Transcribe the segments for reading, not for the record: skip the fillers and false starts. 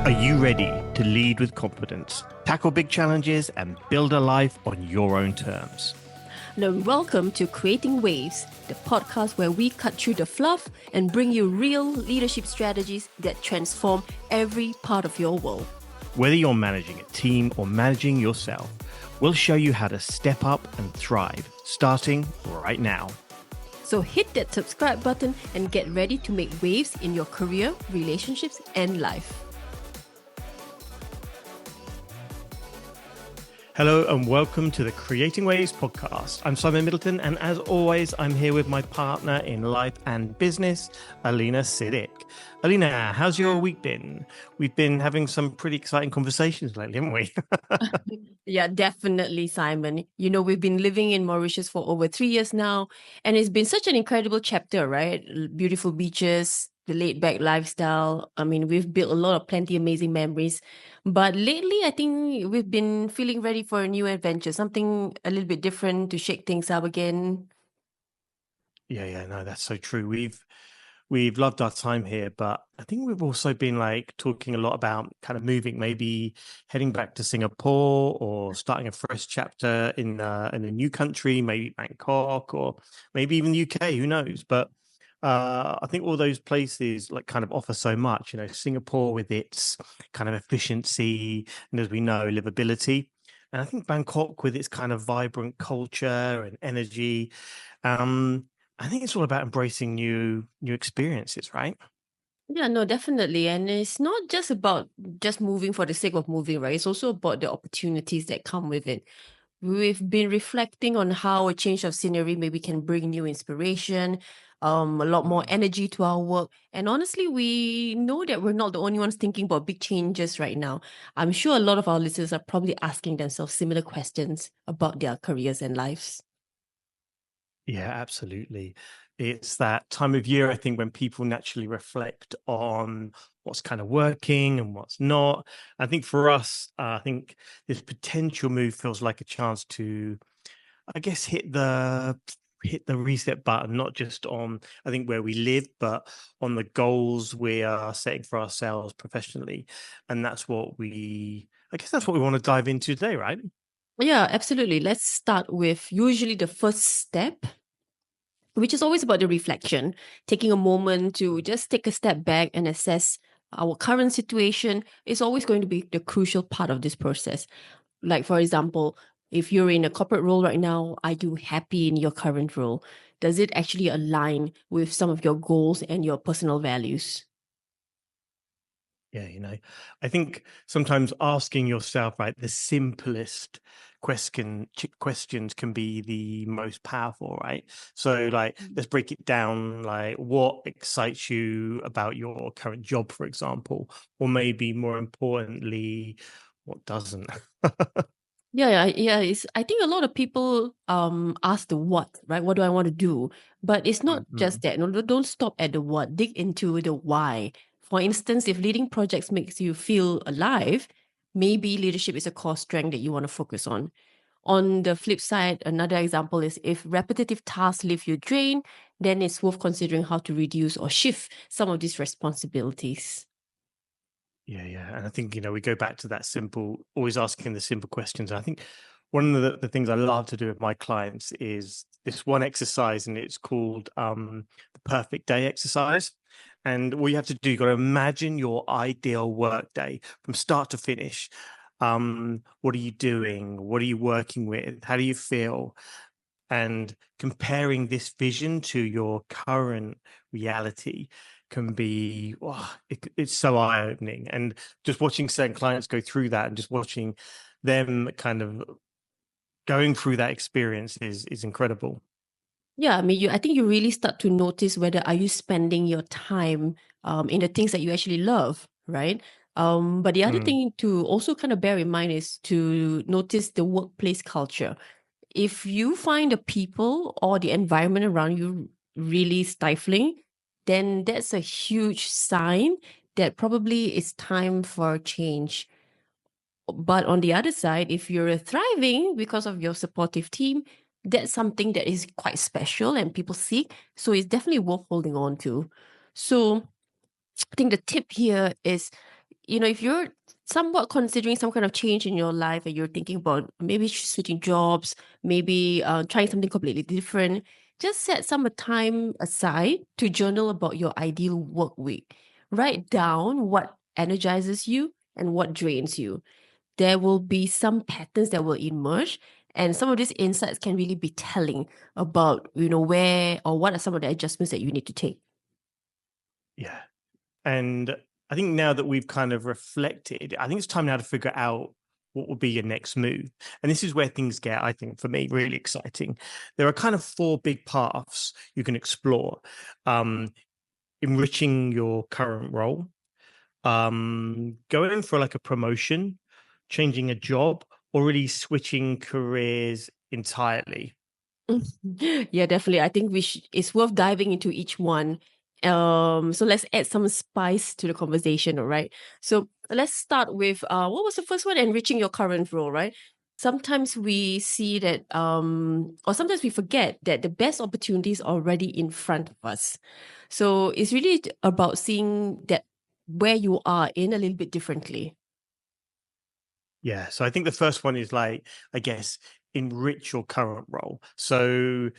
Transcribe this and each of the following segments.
Are you ready to lead with confidence, tackle big challenges, and build a life on your own terms? Now, welcome to Creating Waves, the podcast where we cut through the fluff and bring you real leadership strategies that transform every part of your world. Whether you're managing a team or managing yourself, we'll show you how to step up and thrive, starting right now. So hit that subscribe button and get ready to make waves in your career, relationships, and life. Hello and welcome to the Creating Waves podcast. I'm Simon Middleton, and as always, I'm here with my partner in life and business, Erlina Sidik. Erlina, how's your week been? We've been having some pretty exciting conversations lately, haven't we? Yeah, definitely, Simon. You know, we've been living in Mauritius for over 3 years now, and it's been such an incredible chapter, right? Beautiful beaches, the laid-back lifestyle. I mean, we've built a lot of plenty amazing memories. But lately, I think we've been feeling ready for a new adventure, something a little bit different to shake things up again. Yeah, no, that's so true. We've loved our time here, but I think we've also been like talking a lot about kind of moving, maybe heading back to Singapore or starting a fresh chapter in a new country, maybe Bangkok or maybe even the UK. Who knows? But I think all those places like kind of offer so much. You know, Singapore with its kind of efficiency and, as we know, livability. And I think Bangkok with its kind of vibrant culture and energy. Um, I think it's all about embracing new experiences, right? Yeah, no, definitely. And it's not just about just moving for the sake of moving, right? It's also about the opportunities that come with it. We've been reflecting on how a change of scenery maybe can bring new inspiration, a lot more energy to our work. And honestly, we know that we're not the only ones thinking about big changes right now. I'm sure a lot of our listeners are probably asking themselves similar questions about their careers and lives. Yeah, absolutely. It's that time of year, I think, when people naturally reflect on what's kind of working and what's not. I think for us, I think this potential move feels like a chance to, I guess, hit the reset button, not just on, I think, where we live, but on the goals we are setting for ourselves professionally. And I guess that's what we want to dive into today, right? Yeah, absolutely. Let's start with usually the first step, which is always about the reflection, taking a moment to just take a step back and assess our current situation is always going to be the crucial part of this process. Like, for example, if you're in a corporate role right now, are you happy in your current role? Does it actually align with some of your goals and your personal values? Yeah, I think sometimes asking yourself, right, the simplest questions can be the most powerful, right? So, like, let's break it down. Like, what excites you about your current job, for example, or maybe more importantly, what doesn't? Yeah. I think a lot of people ask the what, right? What do I want to do? But it's not Mm-hmm. just that. No, don't stop at the what. Dig into the why. For instance, if leading projects makes you feel alive, maybe leadership is a core strength that you want to focus on. On the flip side, another example is if repetitive tasks leave you drained, then it's worth considering how to reduce or shift some of these responsibilities. Yeah. And I think, we go back to that simple, always asking the simple questions. I think one of the things I love to do with my clients is this one exercise, and it's called the perfect day exercise. And all you have to do, you got to imagine your ideal work day from start to finish. What are you doing? What are you working with? How do you feel? And comparing this vision to your current reality can be it's so eye-opening. And just watching certain clients go through that and just watching them kind of going through that experience is incredible. Yeah, I mean, I think you really start to notice whether are you spending your time in the things that you actually love, right? But the other Mm, thing to also kind of bear in mind is to notice the workplace culture. If you find the people or the environment around you really stifling, then that's a huge sign that probably it's time for change. But on the other side, if you're thriving because of your supportive team, that's something that is quite special and people seek. So it's definitely worth holding on to. So I think the tip here is if you're somewhat considering some kind of change in your life and you're thinking about maybe switching jobs, maybe trying something completely different, just set some time aside to journal about your ideal work week. Write down what energizes you and what drains you. There will be some patterns that will emerge, and some of these insights can really be telling about, where or what are some of the adjustments that you need to take. Yeah. And I think now that we've kind of reflected, I think it's time now to figure out what will be your next move. And this is where things get, I think, for me, really exciting. There are kind of four big paths you can explore. Enriching your current role, going for like a promotion, changing a job, or really switching careers entirely. Yeah, definitely. I think it's worth diving into each one. So let's add some spice to the conversation, all right? So let's start with what was the first one? Enriching your current role, right? Sometimes we see that or sometimes we forget that the best opportunities are already in front of us. So it's really about seeing that where you are in a little bit differently. Yeah. So I think the first one is like, I guess, enrich your current role. So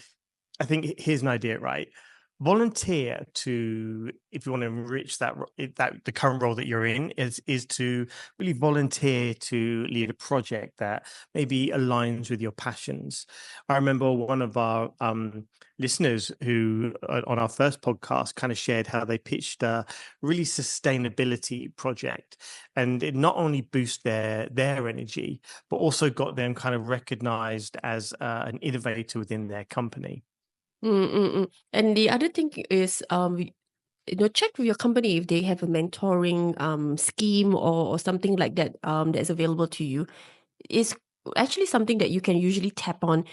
I think here's an idea, right? Volunteer to, if you want to enrich that the current role that you're in, is to really volunteer to lead a project that maybe aligns with your passions. I remember one of our listeners who on our first podcast kind of shared how they pitched a really sustainability project, and it not only boost their energy, but also got them kind of recognized as an innovator within their company. And the other thing is, check with your company if they have a mentoring scheme or something like that that's available to you. Is actually something that you can usually tap on,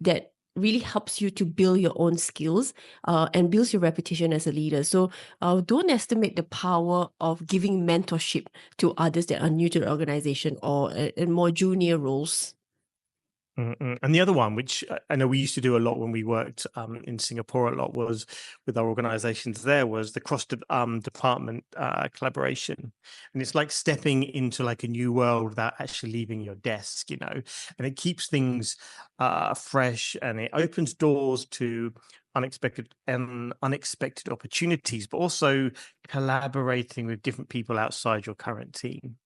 that really helps you to build your own skills and builds your reputation as a leader. So don't estimate the power of giving mentorship to others that are new to the organization or in more junior roles. And the other one, which I know we used to do a lot when we worked in Singapore, a lot was with our organizations there, was the department collaboration. And it's like stepping into like a new world without actually leaving your desk, and it keeps things fresh, and it opens doors to unexpected opportunities, but also collaborating with different people outside your current team.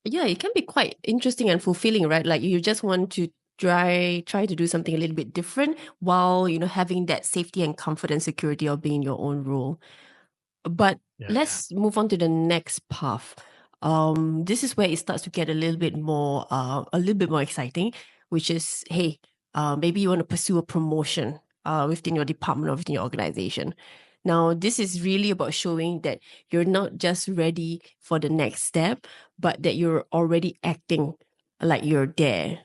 Yeah, it can be quite interesting and fulfilling, right? Like you just want to try to do something a little bit different while, having that safety and comfort and security of being in your own role. But Yeah, yeah. let's move on to the next path. This is where it starts to get a little bit more exciting, which is, hey, maybe you want to pursue a promotion within your department or within your organization. Now, this is really about showing that you're not just ready for the next step, but that you're already acting like you're there.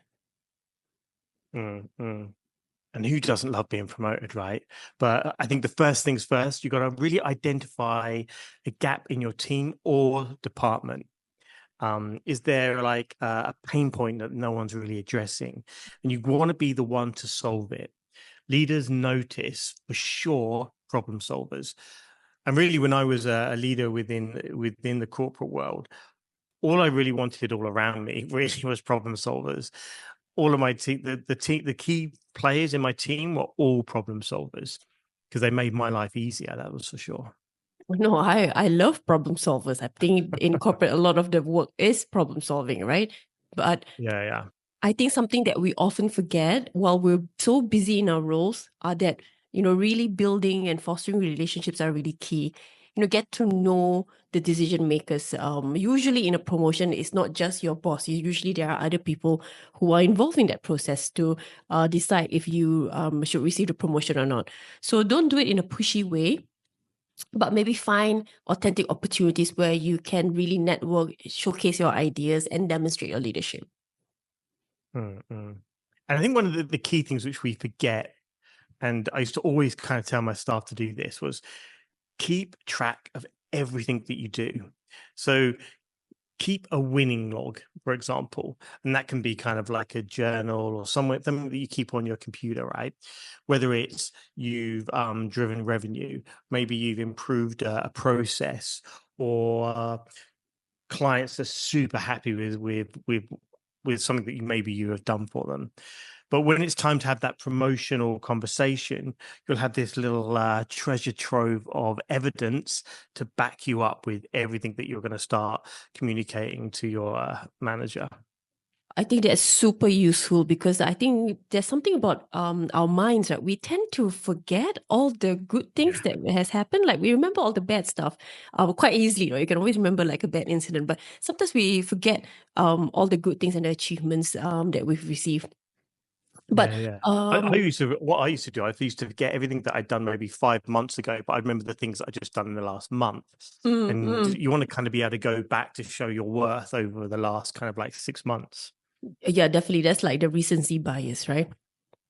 Mm, mm. And who doesn't love being promoted, right? But I think the first things first, you got to really identify a gap in your team or department. Is there like a pain point that no one's really addressing? And you want to be the one to solve it. Leaders notice for sure problem solvers. And really, when I was a leader within the corporate world, all I really wanted all around me really was problem solvers. All of my team, the key players in my team were all problem solvers because they made my life easier. That was for sure. No, I love problem solvers. I think in corporate, a lot of the work is problem solving, right? But Yeah, yeah. I think something that we often forget while we're so busy in our roles are that, really building and fostering relationships are really key. Get to know the decision makers. Usually in a promotion, it's not just your boss. Usually there are other people who are involved in that process to decide if you should receive the promotion or not. So don't do it in a pushy way, but maybe find authentic opportunities where you can really network, showcase your ideas, and demonstrate your leadership. Mm, mm. And I think one of the key things which we forget, and I used to always kind of tell my staff to do this, was keep track of everything that you do. So keep a winning log, for example, and that can be kind of like a journal or something that you keep on your computer, right? Whether it's you've driven revenue, maybe you've improved a process, or clients are super happy with something that maybe you have done for them. But when it's time to have that promotional conversation, you'll have this little treasure trove of evidence to back you up with everything that you're going to start communicating to your manager. I think that's super useful because I think there's something about our minds, right? We tend to forget all the good things Yeah. that has happened. Like we remember all the bad stuff quite easily, right? You can always remember like a bad incident, but sometimes we forget all the good things and the achievements that we've received. But Yeah, yeah. um, What I used to do, I used to forget everything that I'd done maybe 5 months ago, but I remember the things that I just done in the last month. mm, And mm. you want to kind of be able to go back to show your worth over the last kind of like 6 months. Yeah, definitely. That's like the recency bias, right?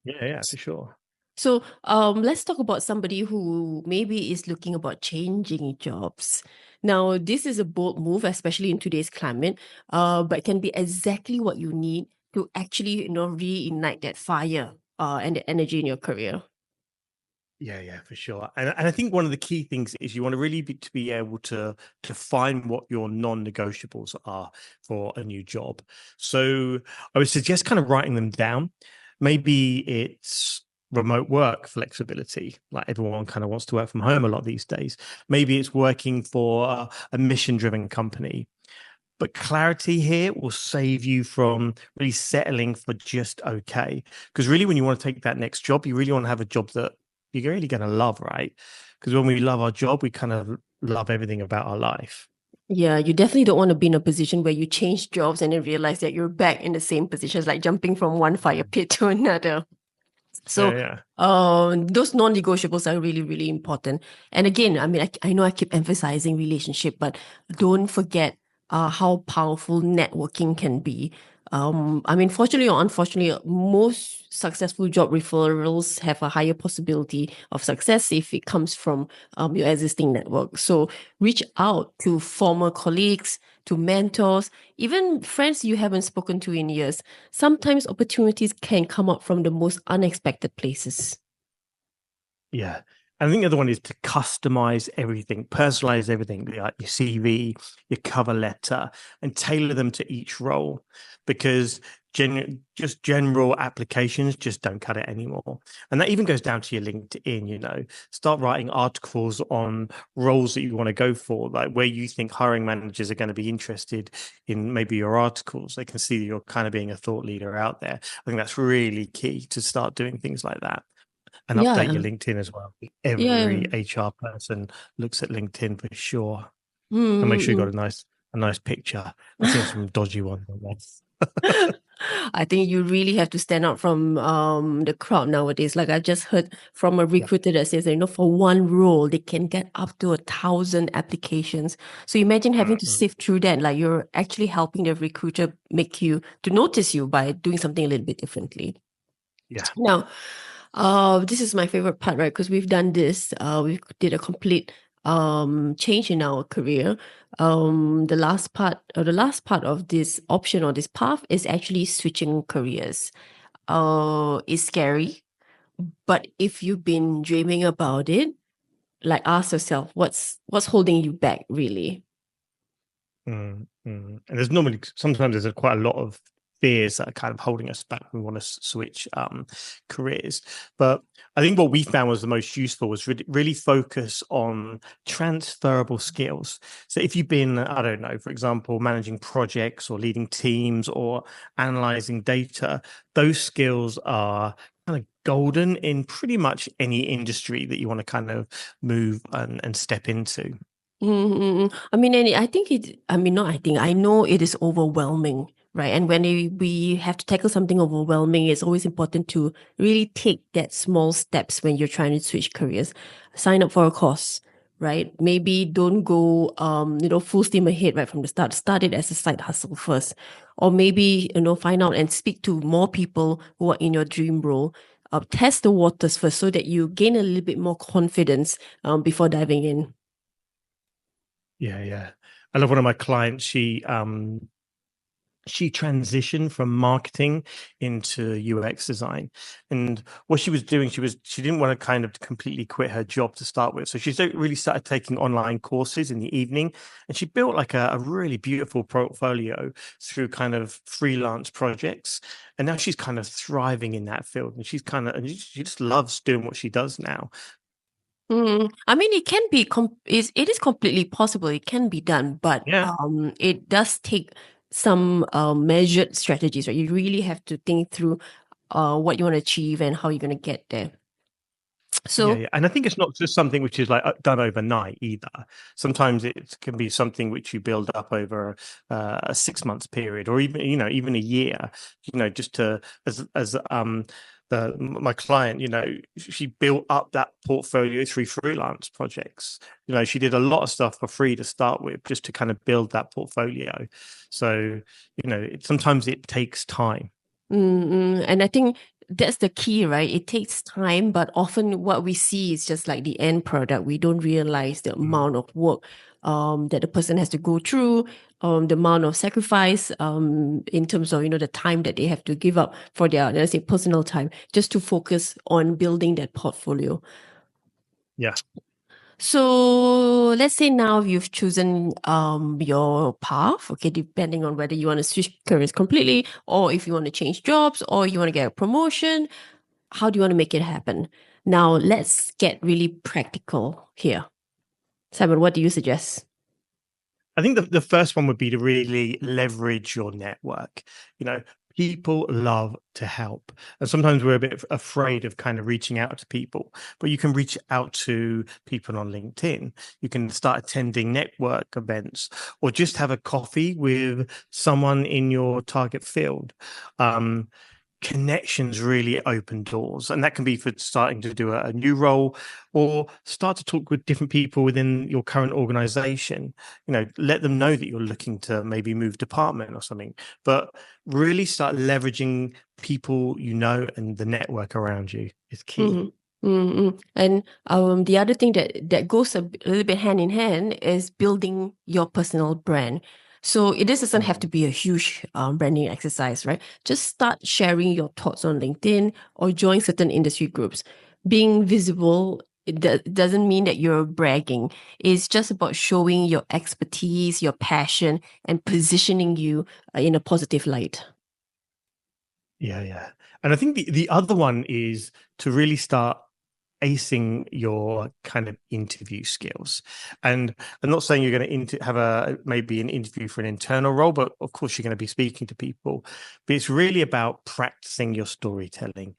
Yeah, yeah, for sure. So let's talk about somebody who maybe is looking about changing jobs. Now, this is a bold move, especially in today's climate, but can be exactly what you need to actually, reignite that fire and the energy in your career. Yeah, yeah, for sure. And I think one of the key things is you want to really to be able to find what your non-negotiables are for a new job. So I would suggest kind of writing them down. Maybe it's remote work flexibility, like everyone kind of wants to work from home a lot these days. Maybe it's working for a mission-driven company. But clarity here will save you from really settling for just okay. Because really, when you want to take that next job, you really want to have a job that you're really going to love, right? Because when we love our job, we kind of love everything about our life. Yeah, you definitely don't want to be in a position where you change jobs and then realize that you're back in the same position. It's like jumping from one fire pit to another. Yeah, So yeah. those non-negotiables are really, really important. And again, I mean, I know I keep emphasizing relationship, but don't forget how powerful networking can be. I mean, fortunately or unfortunately, most successful job referrals have a higher possibility of success if it comes from your existing network. So reach out to former colleagues, to mentors, even friends you haven't spoken to in years. Sometimes opportunities can come up from the most unexpected places. Yeah. And I think the other one is to customize everything, personalize everything, like your CV, your cover letter, and tailor them to each role because just general applications just don't cut it anymore. And that even goes down to your LinkedIn. Start writing articles on roles that you want to go for, like where you think hiring managers are going to be interested in maybe your articles. They can see that you're kind of being a thought leader out there. I think that's really key to start doing things like that and update Yeah, your LinkedIn as well. yeah. Every HR person looks at LinkedIn for sure, and make sure you Mm, got a nice picture. I've seen some dodgy ones on there. I think you really have to stand out from the crowd nowadays. Like I just heard from a Yeah. recruiter that says, for one role, they can get up to 1,000 applications. So imagine having to Mhm. sift through that. Like you're actually helping the recruiter make you to notice you by doing something a little bit differently. Yeah. Now, this is my favorite part, right? Because we've done this. We did a complete change in our career. The last part of this option or this path is actually switching careers. It's scary, but if you've been dreaming about it, like ask yourself, what's holding you back, really? Mm, mm. And there's normally sometimes there's quite a lot of fears that are kind of holding us back when we want to switch careers. But I think what we found was the most useful was really focus on transferable skills. So if you've been, I don't know, for example, managing projects or leading teams or analyzing data, those skills are kind of golden in pretty much any industry that you want to kind of move and step into. I mean, and I think I mean, not I think, I know it is overwhelming, right? And when we have to tackle something overwhelming, it's always important to really take that small steps when you're trying to switch careers. Sign up for a course, right? Maybe don't go, full steam ahead right from the start. Start it as a side hustle first. Or maybe, find out and speak to more people who are in your dream role. Test the waters first so that you gain a little bit more confidence before diving in. Yeah, yeah. I love one of my clients. She she transitioned from marketing into UX design. And what she was doing, she didn't want to kind of completely quit her job to start with. So she really started taking online courses in the evening, and she built like a really beautiful portfolio through kind of freelance projects. And now she's kind of thriving in that field, and she just loves doing what she does now. I mean, it can be it is completely possible. It can be done, but Yeah. it does take some measured strategies, right? You really have to think through what you want to achieve and how you're going to get there. Yeah, So, yeah. And I think it's not just something which is like done overnight either. Sometimes it can be something which you build up over a 6 months period, or even, even a year, just to, my client, she built up that portfolio through freelance projects. She did a lot of stuff for free to start with, just to kind of build that portfolio. So, sometimes it takes time. and I think that's the key, right? It takes time, but often what we see is just like the end product. We don't realize the Mm. amount of work that the person has to go through, the amount of sacrifice in terms of, the time that they have to give up for their, let's say, personal time, just to focus on building that portfolio. Yeah. So let's say now you've chosen your path, okay, depending on whether you want to switch careers completely, or if you want to change jobs, or you want to get a promotion. How do you want to make it happen? Now let's get really practical here. Simon, what do you suggest? I think the first one would be to really leverage your network. You know, people love to help. And sometimes we're a bit afraid of kind of reaching out to people, but you can reach out to people on LinkedIn. You can start attending network events, or just have a coffee with someone in your target field. Connections really open doors, and that can be for starting to do a new role, or start to talk with different people within your current organization. Let them know that you're looking to maybe move department or something, but really start leveraging people and the network around you is key. And the other thing that goes a little bit hand in hand is building your personal brand. So it doesn't have to be a huge branding exercise, right? Just start sharing your thoughts on LinkedIn or join certain industry groups. Being visible, doesn't mean that you're bragging. It's just about showing your expertise, your passion, and positioning you in a positive light. Yeah, yeah. And I think the other one is to really start acing your kind of interview skills. And I'm not saying you're going to have maybe an interview for an internal role, but of course you're going to be speaking to people. But it's really about practicing your storytelling.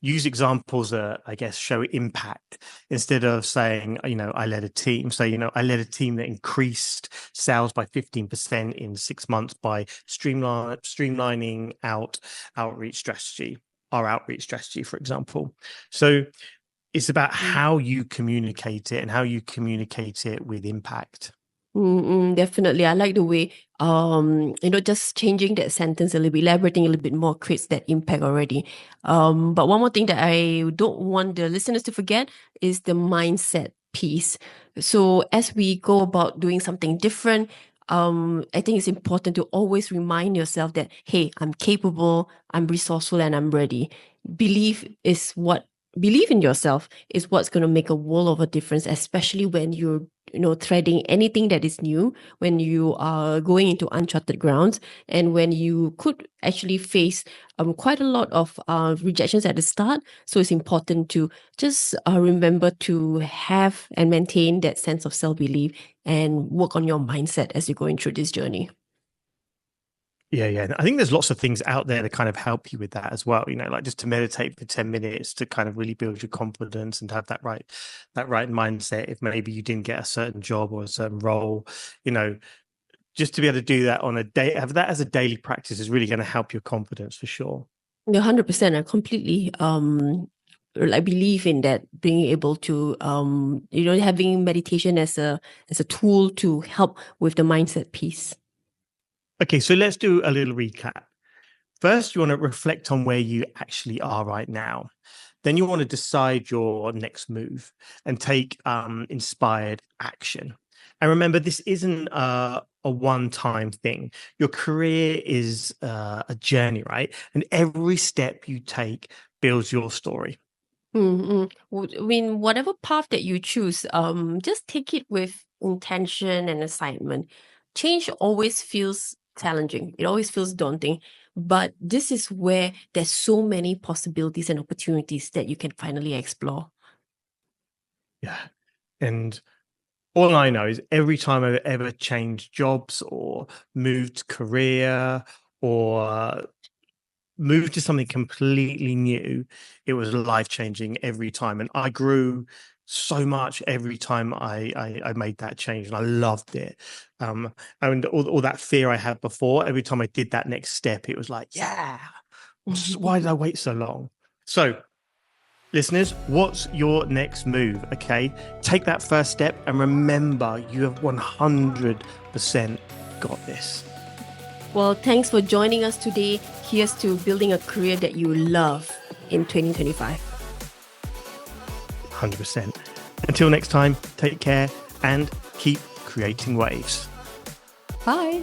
Use examples that, I guess, show impact, instead of saying, I led a team. So, I led a team that increased sales by 15% in 6 months by streamlining outreach strategy, our outreach strategy, for example. So it's about how you communicate it, and how you communicate it with impact. Definitely. I like the way, just changing that sentence a little bit, elaborating a little bit more creates that impact already. But one more thing that I don't want the listeners to forget is the mindset piece. So as we go about doing something different, I think it's important to always remind yourself that, hey, I'm capable, I'm resourceful, and I'm ready. Belief is what Believe in yourself is what's going to make a world of a difference, especially when you're threading anything that is new, when you are going into uncharted grounds, and when you could actually face quite a lot of rejections at the start. So it's important to just remember to have and maintain that sense of self-belief and work on your mindset as you're going through this journey. Yeah, yeah. And I think there's lots of things out there to kind of help you with that as well. Like just to meditate for 10 minutes to kind of really build your confidence and have that right mindset. If maybe you didn't get a certain job or a certain role, you know, just to be able to do that on a day, have that as a daily practice, is really going to help your confidence for sure. 100%. I completely I believe in that, being able to having meditation as a tool to help with the mindset piece. Okay, so let's do a little recap. First, you want to reflect on where you actually are right now. Then you want to decide your next move and take inspired action. And remember, this isn't a one-time thing. Your career is a journey, right? And every step you take builds your story. I mean, whatever path that you choose, just take it with intention and assignment. Change always feels challenging. It always feels daunting. But this is where there's so many possibilities and opportunities that you can finally explore. Yeah. And all I know is every time I've ever changed jobs or moved career or moved to something completely new, it was life-changing every time. And I grew so much every time I made that change, and I loved it. And all that fear I had before, every time I did that next step, it was like, yeah, why did I wait so long? So listeners, what's your next move? Okay, take that first step and remember you have 100% got this. Well, thanks for joining us today. Here's to building a career that you love in 2025. 100%. Until next time, take care and keep creating waves. Bye.